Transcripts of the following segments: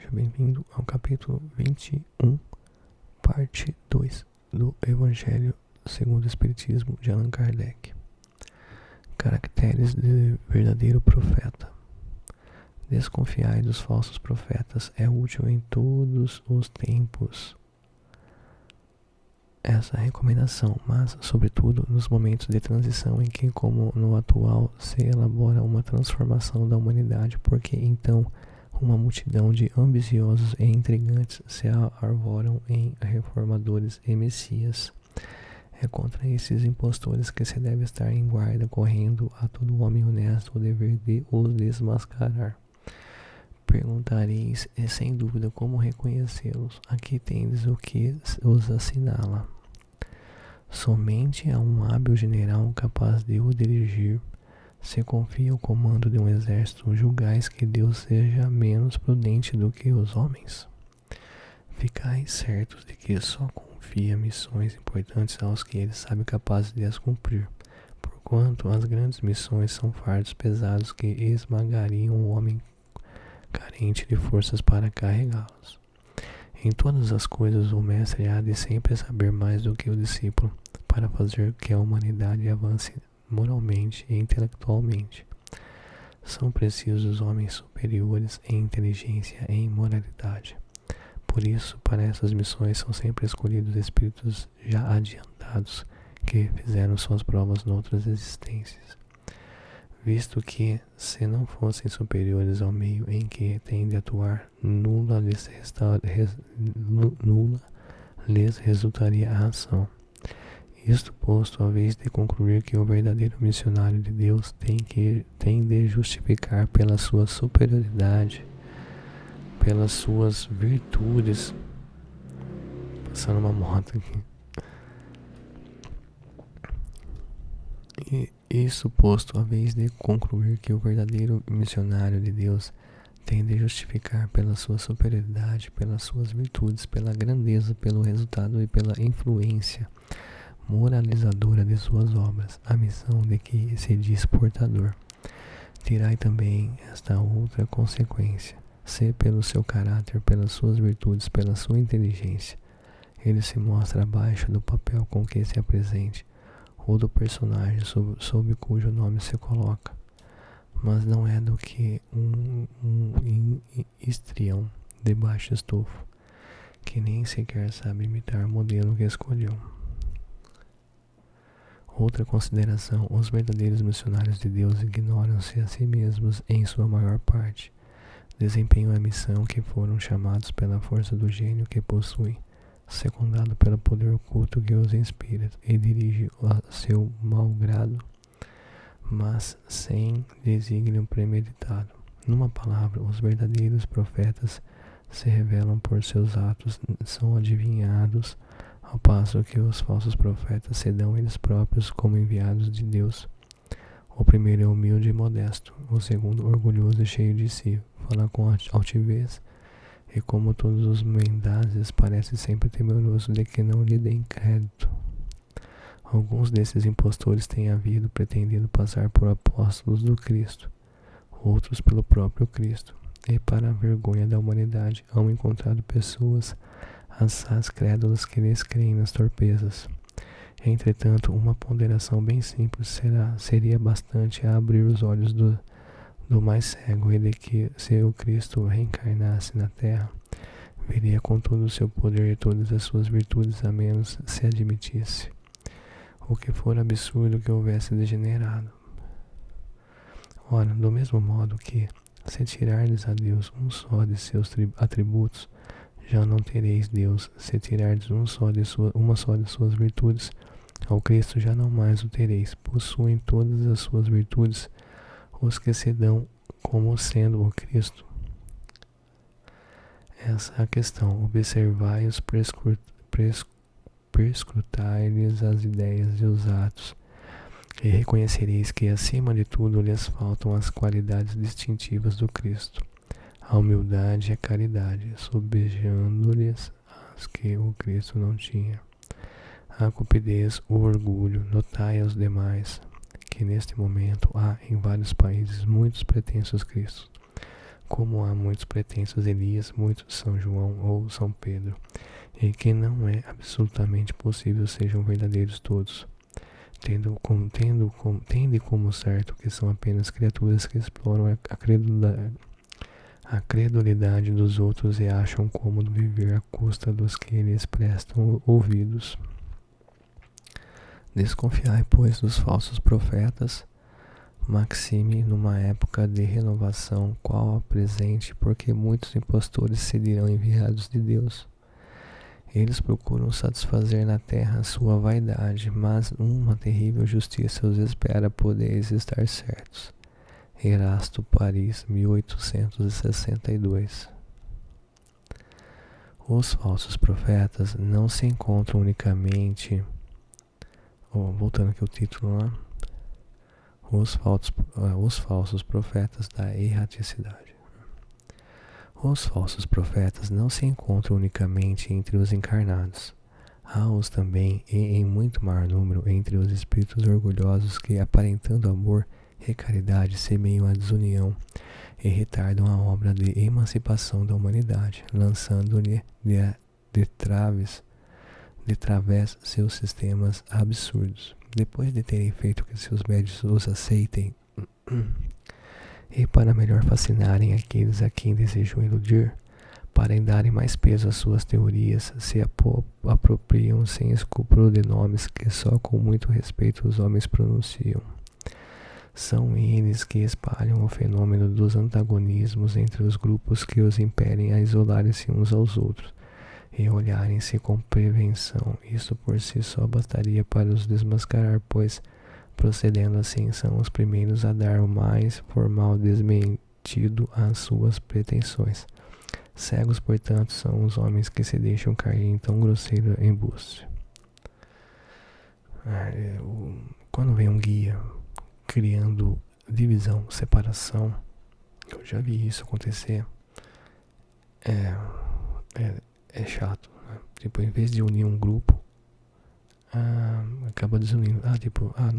seja bem-vindo ao capítulo 21, parte 2 do Evangelho segundo o Espiritismo de Allan Kardec. Caracteres de verdadeiro profeta. Desconfiai dos falsos profetas, é útil em todos os tempos essa recomendação, mas, sobretudo, nos momentos de transição em que, como no atual, se elabora uma transformação da humanidade, porque então uma multidão de ambiciosos e intrigantes se arvoram em reformadores e messias. É contra esses impostores que se deve estar em guarda, correndo a todo homem honesto o dever de os desmascarar. Perguntareis, e sem dúvida, como reconhecê-los? Aqui tendes o que os assinala. Somente a um hábil general capaz de o dirigir, se confia o comando de um exército, julgais que Deus seja menos prudente do que os homens? Ficais certos de que só confia missões importantes aos que ele sabe capazes de as cumprir, porquanto as grandes missões são fardos pesados que esmagariam o homem carente de forças para carregá-los. Em todas as coisas o mestre há de sempre saber mais do que o discípulo, para fazer que a humanidade avance moralmente e intelectualmente. São precisos homens superiores em inteligência e em moralidade. Por isso, para essas missões são sempre escolhidos espíritos já adiantados, que fizeram suas provas noutras existências. Visto que, se não fossem superiores ao meio em que têm de atuar, nula lhes resultaria a ação. Isto posto, a vez de concluir que o verdadeiro missionário de Deus tem de justificar pela sua superioridade, pelas suas virtudes. Passando uma moto aqui. E isso posto, a vez de concluir que o verdadeiro missionário de Deus tem de justificar pela sua superioridade, pelas suas virtudes, pela grandeza, pelo resultado e pela influência moralizadora de suas obras, a missão de que se diz portador. Tirai também esta outra consequência: se pelo seu caráter, pelas suas virtudes, pela sua inteligência, ele se mostra abaixo do papel com que se apresente, ou do personagem sob cujo nome se coloca, mas não é do que um histrião de baixo estofo, que nem sequer sabe imitar o modelo que escolheu. Outra consideração: os verdadeiros missionários de Deus ignoram-se a si mesmos em sua maior parte. Desempenham a missão que foram chamados pela força do gênio que possuem, secundado pelo poder oculto que os inspira e dirige a seu mau grado, mas sem desígnio premeditado. Numa palavra, os verdadeiros profetas se revelam por seus atos, são adivinhados, ao passo que os falsos profetas se dão eles próprios como enviados de Deus. O primeiro é humilde e modesto, o segundo orgulhoso e cheio de si, fala com altivez, e como todos os mendazes parece sempre temeroso de que não lhe deem crédito. Alguns desses impostores têm havido pretendido passar por apóstolos do Cristo, outros pelo próprio Cristo, e para a vergonha da humanidade hão encontrado pessoas assaz crédulas que lhes creem nas torpezas. Entretanto, uma ponderação bem simples seria bastante a abrir os olhos do mais cego, e de que, se o Cristo reencarnasse na terra, viria com todo o seu poder e todas as suas virtudes, a menos se admitisse o que for absurdo que houvesse degenerado. Ora, do mesmo modo que, se tirardes a Deus um só de seus atributos, já não tereis Deus. Se tirardes uma só de suas virtudes, ao Cristo já não mais o tereis. Possuem todas as suas virtudes os que se dão como sendo o Cristo. Essa é a questão. Observai-os, perscrutai-lhes as ideias e os atos, e reconhecereis que, acima de tudo, lhes faltam as qualidades distintivas do Cristo: a humildade e a caridade, sobejando-lhes as que o Cristo não tinha. A cupidez, o orgulho. Notai aos demais que neste momento há em vários países muitos pretensos cristos, como há muitos pretensos Elias, muitos São João ou São Pedro, e que não é absolutamente possível sejam verdadeiros todos, tende como certo que são apenas criaturas que exploram a credulidade dos outros e acham cômodo viver à custa dos que lhes prestam ouvidos. Desconfiai, pois, dos falsos profetas, maxime numa época de renovação qual a presente, porque muitos impostores se dirão enviados de Deus. Eles procuram satisfazer na terra sua vaidade, mas uma terrível justiça os espera, podeis estar certos. Erasto, Paris, 1862. Os falsos profetas não se encontram unicamente... voltando aqui o título lá. Os falsos profetas da erraticidade. Os falsos profetas não se encontram unicamente entre os encarnados. Há-os também, e em muito maior número, entre os espíritos orgulhosos que, aparentando amor e caridade, semeiam a desunião e retardam a obra de emancipação da humanidade, lançando-lhe de través seus sistemas absurdos. Depois de terem feito que seus médios os aceitem, e para melhor fascinarem aqueles a quem desejam iludir, para darem mais peso às suas teorias, se apropriam sem escrúpulo de nomes que só com muito respeito os homens pronunciam. São eles que espalham o fenômeno dos antagonismos entre os grupos que os impedem a isolarem-se uns aos outros e olharem-se com prevenção. Isso por si só bastaria para os desmascarar, pois, procedendo assim, são os primeiros a dar o mais formal desmentido às suas pretensões. Cegos, portanto, são os homens que se deixam cair em tão grosseiro embuste. Quando vem um guia criando divisão, separação, eu já vi isso acontecer, é chato, né? Tipo, em vez de unir um grupo, acaba desunindo.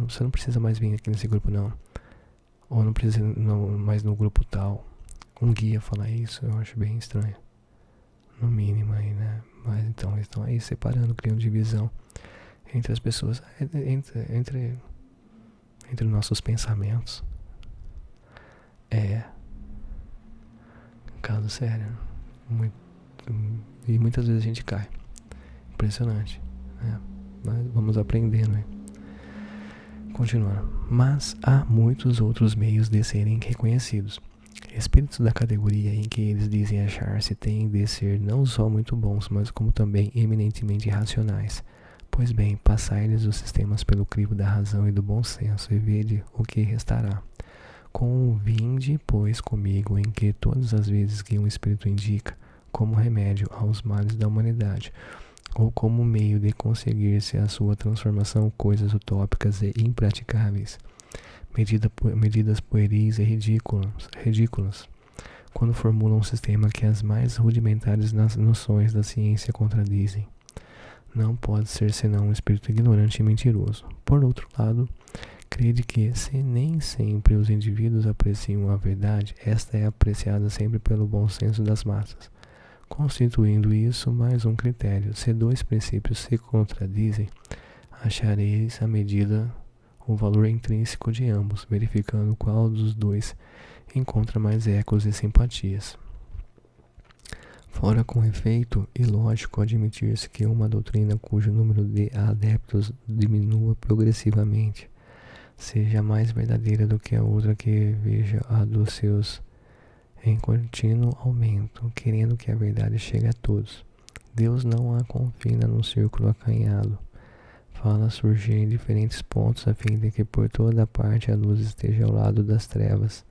Você não precisa mais vir aqui nesse grupo não, ou não precisa mais no grupo tal. Um guia falar isso, eu acho bem estranho, no mínimo aí, né? Mas então, eles estão aí separando, criando divisão entre as pessoas, entre nossos pensamentos. Caso sério, e muitas vezes a gente cai. Impressionante, né? Mas vamos aprendendo, né? Continuando. Mas há muitos outros meios de serem reconhecidos. Espíritos da categoria em que eles dizem achar-se têm de ser não só muito bons, mas como também eminentemente racionais. Pois bem, passai-lhes os sistemas pelo crivo da razão e do bom senso, e vede o que restará. Convinde, pois, comigo em que todas as vezes que um espírito indica, como remédio aos males da humanidade, ou como meio de conseguir-se a sua transformação, coisas utópicas e impraticáveis, medidas pueris e ridículas, quando formulam um sistema que as mais rudimentares nas noções da ciência contradizem, não pode ser senão um espírito ignorante e mentiroso. Por outro lado, crede que, se nem sempre os indivíduos apreciam a verdade, esta é apreciada sempre pelo bom senso das massas, constituindo isso mais um critério. Se dois princípios se contradizem, achareis o valor intrínseco de ambos, verificando qual dos dois encontra mais ecos e simpatias. Fora, com efeito, ilógico admitir-se que uma doutrina cujo número de adeptos diminua progressivamente seja mais verdadeira do que a outra que veja a dos seus em contínuo aumento, querendo que a verdade chegue a todos. Deus não a confina num círculo acanhado, fala surgir em diferentes pontos a fim de que por toda parte a luz esteja ao lado das trevas.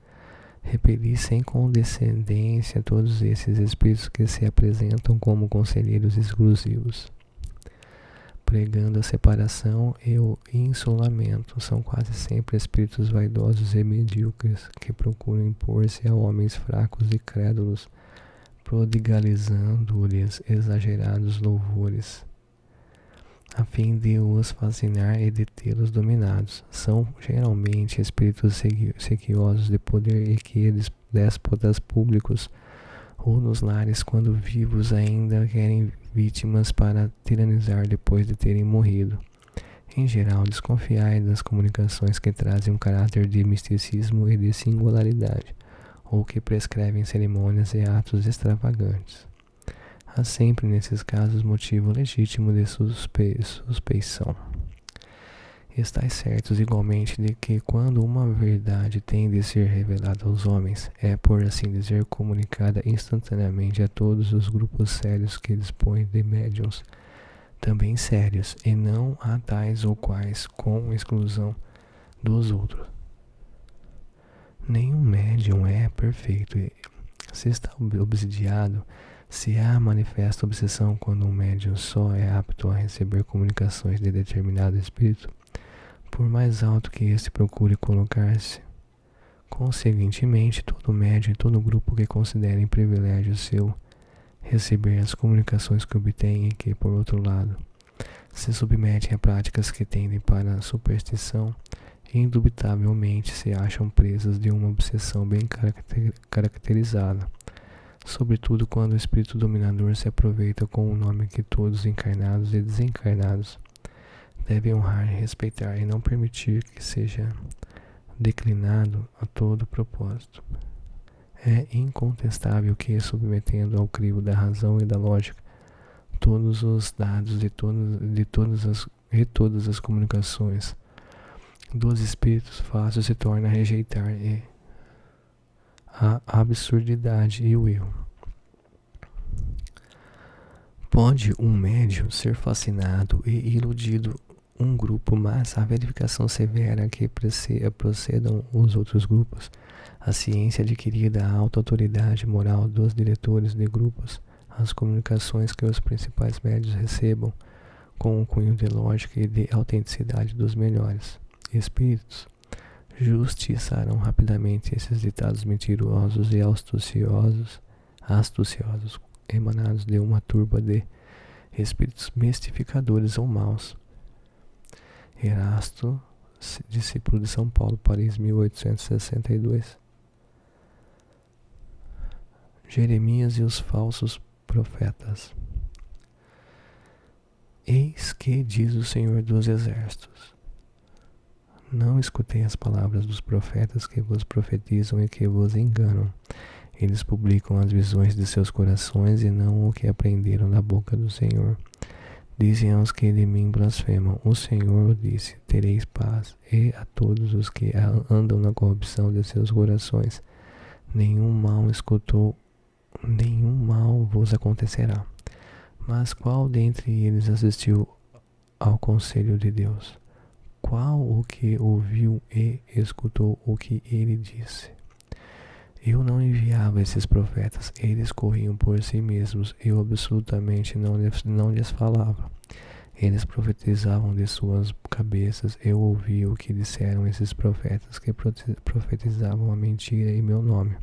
Repeli sem condescendência todos esses espíritos que se apresentam como conselheiros exclusivos, pregando a separação e o isolamento. São quase sempre espíritos vaidosos e medíocres que procuram impor-se a homens fracos e crédulos, prodigalizando-lhes exagerados louvores, a fim de os fascinar e de tê-los dominados. São geralmente espíritos sequiosos de poder e que eles déspotas públicos ou nos lares quando vivos ainda querem vítimas para tiranizar depois de terem morrido. Em geral, desconfiai das comunicações que trazem um caráter de misticismo e de singularidade, ou que prescrevem cerimônias e atos extravagantes. Há sempre nesses casos motivo legítimo de suspeição. Estais certos igualmente de que quando uma verdade tem de ser revelada aos homens, é, por assim dizer, comunicada instantaneamente a todos os grupos sérios que dispõem de médiuns, também sérios, e não a tais ou quais, com exclusão dos outros. Nenhum médium é perfeito. Se está obsidiado, se há manifesta obsessão quando um médium só é apto a receber comunicações de determinado espírito, por mais alto que este procure colocar-se. Conseguintemente, todo médium e todo grupo que considerem privilégio seu receber as comunicações que obtêm e que, por outro lado, se submetem a práticas que tendem para a superstição, indubitavelmente se acham presas de uma obsessão bem caracterizada, sobretudo quando o espírito dominador se aproveita com o nome que todos encarnados e desencarnados devem honrar e respeitar e não permitir que seja declinado a todo propósito. É incontestável que, submetendo ao crivo da razão e da lógica todos os dados de todas as comunicações dos espíritos, fácil se torna rejeitar a absurdidade e o erro. Pode um médium ser fascinado e iludido um grupo, mas a verificação severa que procedam os outros grupos, a ciência adquirida, a alta autoridade moral dos diretores de grupos, as comunicações que os principais médios recebam, com um cunho de lógica e de autenticidade dos melhores espíritos, justiçarão rapidamente esses ditados mentirosos e astuciosos, emanados de uma turba de espíritos mistificadores ou maus. Erasto, discípulo de São Paulo, Paris, 1862. Jeremias e os falsos profetas. Eis que diz o Senhor dos Exércitos: não escutei as palavras dos profetas que vos profetizam e que vos enganam. Eles publicam as visões de seus corações e não o que aprenderam da boca do Senhor. Dizem aos que de mim blasfemam: o Senhor disse, tereis paz, e a todos os que andam na corrupção de seus corações, nenhum mal vos acontecerá. Mas qual dentre eles assistiu ao conselho de Deus? Qual o que ouviu e escutou o que ele disse? Eu não enviava esses profetas, eles corriam por si mesmos, eu absolutamente não lhes falava. Eles profetizavam de suas cabeças, eu ouvi o que disseram esses profetas que profetizavam a mentira em meu nome,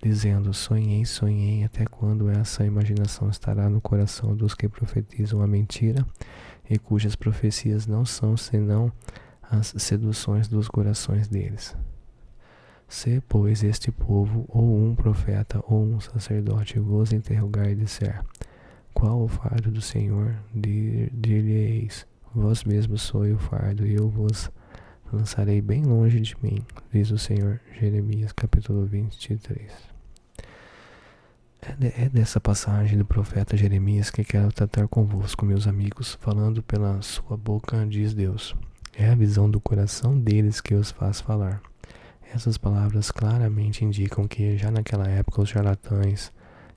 dizendo: sonhei, sonhei, até quando essa imaginação estará no coração dos que profetizam a mentira e cujas profecias não são senão as seduções dos corações deles. Se, pois, este povo, ou um profeta, ou um sacerdote, vos interrogar e disser: qual o fardo do Senhor? Dir-lhe-eis: vós mesmos sois o fardo, e eu vos lançarei bem longe de mim, diz o Senhor. Jeremias, capítulo 23. É dessa passagem do profeta Jeremias que quero tratar convosco, meus amigos, falando pela sua boca, diz Deus. É a visão do coração deles que os faz falar. Essas palavras claramente indicam que já naquela época os charlatães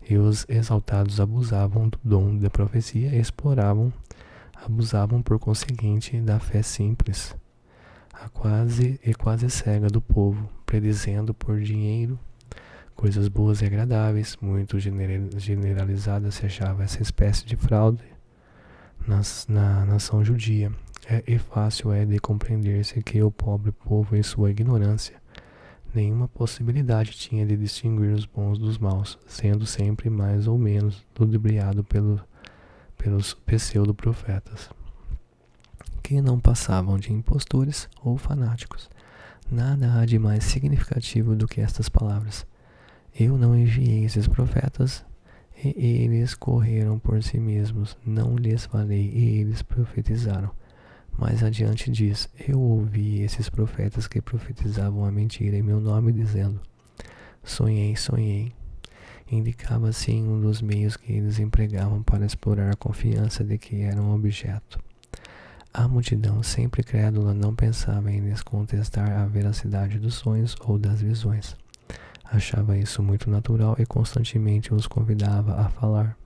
e os exaltados abusavam do dom da profecia e abusavam por conseguinte da fé simples, quase cega do povo, predizendo por dinheiro coisas boas e agradáveis. Muito generalizada se achava essa espécie de fraude na nação judia. E fácil é de compreender-se que o pobre povo, em sua ignorância, nenhuma possibilidade tinha de distinguir os bons dos maus, sendo sempre mais ou menos ludibriado pelos pseudo-profetas, que não passavam de impostores ou fanáticos. Nada há de mais significativo do que estas palavras. Eu não enviei esses profetas, e eles correram por si mesmos. Não lhes falei, e eles profetizaram. Mais adiante diz: eu ouvi esses profetas que profetizavam a mentira em meu nome, dizendo: sonhei, sonhei. Indicava assim um dos meios que eles empregavam para explorar a confiança de que eram objeto. A multidão, sempre crédula, não pensava em lhes contestar a veracidade dos sonhos ou das visões. Achava isso muito natural e constantemente os convidava a falar.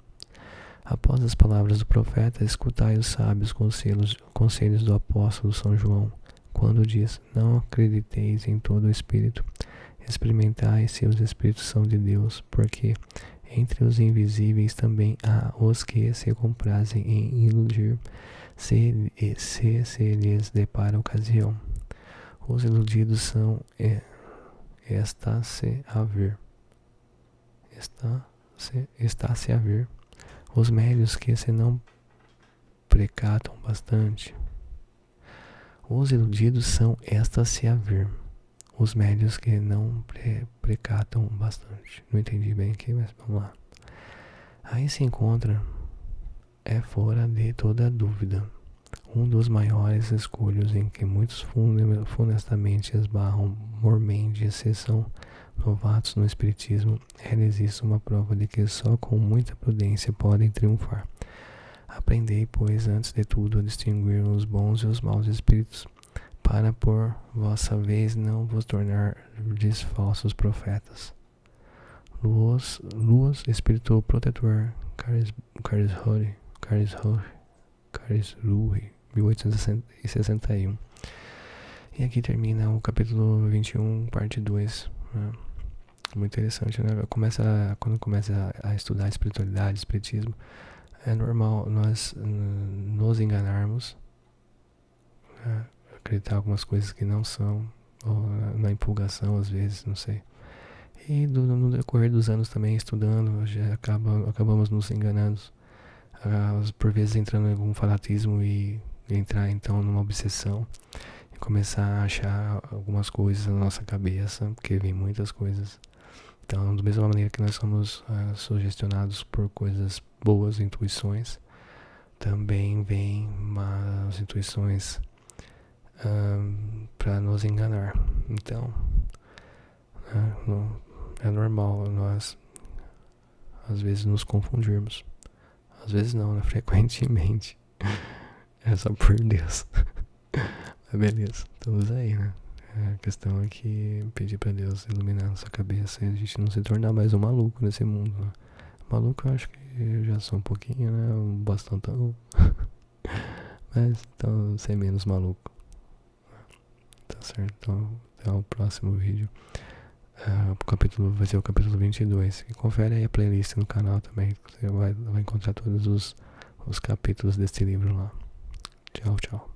Após as palavras do profeta, escutai os sábios conselhos do apóstolo São João, quando diz: não acrediteis em todo o espírito, experimentai se os espíritos são de Deus, porque entre os invisíveis também há os que se comprazem em iludir, se lhes depara a ocasião. Os iludidos são está-se a ver. Está-se a ver. Os médios que se não precatam bastante. Os iludidos são estas-se a ver. Os médios que não precatam bastante. Não entendi bem aqui, mas vamos lá. Aí se encontra, é fora de toda dúvida, um dos maiores escolhos em que muitos funestamente esbarram mormente se são novatos no espiritismo. Existe uma prova de que só com muita prudência podem triunfar. Aprendei, pois, antes de tudo, a distinguir os bons e os maus espíritos, para por vossa vez não vos tornar falsos profetas. Luz, espírito protetor, Karlsruhe, 1861. E aqui termina o capítulo 21, parte 2. Muito interessante, né? Quando começa a estudar espiritualidade, espiritismo, é normal nós nos enganarmos, acreditar algumas coisas que não são, ou na empolgação às vezes, não sei. E no decorrer dos anos também estudando, já acabamos nos enganando, por vezes entrando em algum fanatismo e entrar então numa obsessão e começar a achar algumas coisas na nossa cabeça, porque vem muitas coisas. Então, da mesma maneira que nós somos sugestionados por coisas boas, intuições, também vem umas intuições para nos enganar. Então, é normal nós às vezes nos confundirmos. Às vezes não, né? Frequentemente. É só por Deus. Mas beleza, estamos aí, né? A questão é que pedir pra Deus iluminar nossa cabeça e a gente não se tornar mais um maluco nesse mundo, né? Maluco eu acho que eu já sou um pouquinho, né? Um bastantão. Mas então ser menos maluco. Tá certo? Então até o próximo vídeo. O capítulo vai ser o capítulo 22. E confere aí a playlist no canal também. Você vai encontrar todos os capítulos desse livro lá. Tchau, tchau.